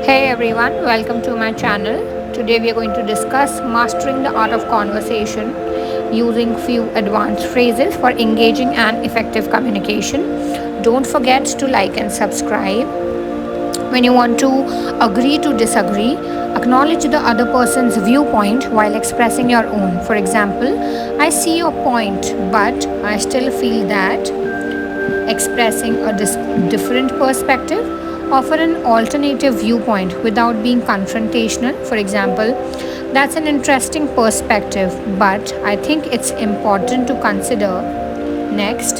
Hey everyone, welcome to my channel. Today we are going to discuss mastering the art of conversation using few advanced phrases for engaging and effective communication. Don't forget to like and subscribe. When you want to agree to disagree, acknowledge the other person's viewpoint while expressing your own. For example, I see your point, but I still feel that. Expressing a different perspective, offer an alternative viewpoint without being confrontational. For example, that's an interesting perspective, but I think it's important to consider. Next,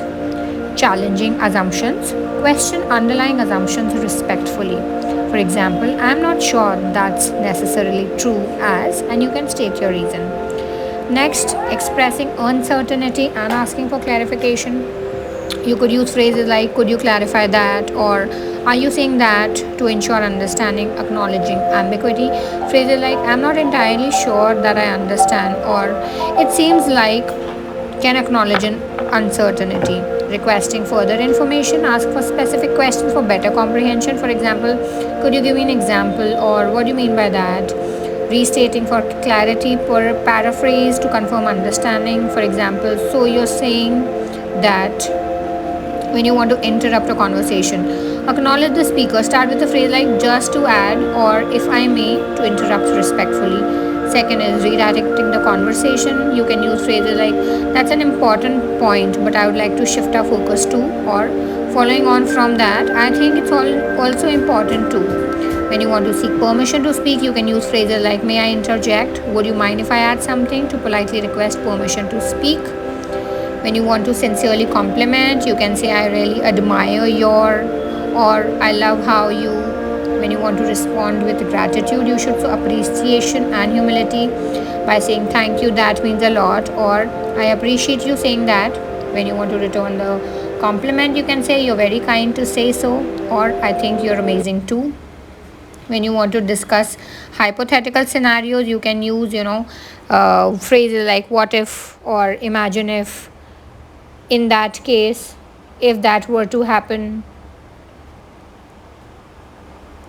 challenging assumptions. Question underlying assumptions respectfully. For example, I'm not sure that's necessarily true as, and you can state your reason. Next, expressing uncertainty and asking for clarification. You could use phrases like, could you clarify that? Or, are you saying that to ensure understanding, acknowledging ambiguity? Phrases like, I'm not entirely sure that I understand. Or, it seems like, can acknowledge an uncertainty. Requesting further information, ask for specific questions for better comprehension. For example, could you give me an example? Or, what do you mean by that? Restating for clarity, per paraphrase to confirm understanding. For example, so you're saying that. When you want to interrupt a conversation, acknowledge the speaker. Start with a phrase like just to add or if I may to interrupt respectfully. Second is redirecting the conversation. You can use phrases like that's an important point, but I would like to shift our focus to, or following on from that, I think it's also important too. When you want to seek permission to speak, you can use phrases like may I interject? Would you mind if I add something? To politely request permission to speak. When you want to sincerely compliment, you can say I really admire your, or I love how you. When you want to respond with gratitude, you show appreciation and humility by saying thank you, that means a lot, or I appreciate you saying that. When you want to return the compliment, you can say you're very kind to say so, or I think you're amazing too. When you want to discuss hypothetical scenarios, you can use phrases like what if or imagine if, in that case, if that were to happen,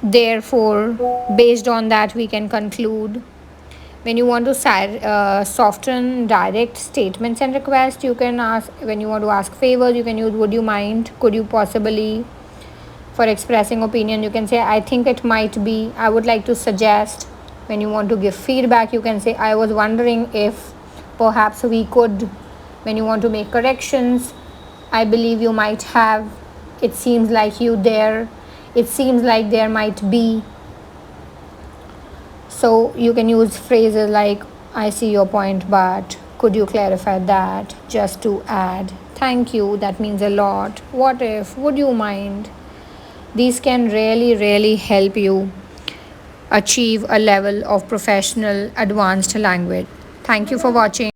therefore based on that we can conclude. When you want to soften direct statements and requests, you can ask. When you want to ask favors, you can use would you mind, could you possibly. For expressing opinion, you can say I think it might be, I would like to suggest. When you want to give feedback, you can say I was wondering if perhaps we could. When you want to make corrections, I believe you might have. It seems like you there. It seems like there might be. So you can use phrases like I see your point, but could you clarify that? Just to add, thank you, that means a lot. What if, would you mind? These can really help you achieve a level of professional advanced language. Thank you for watching.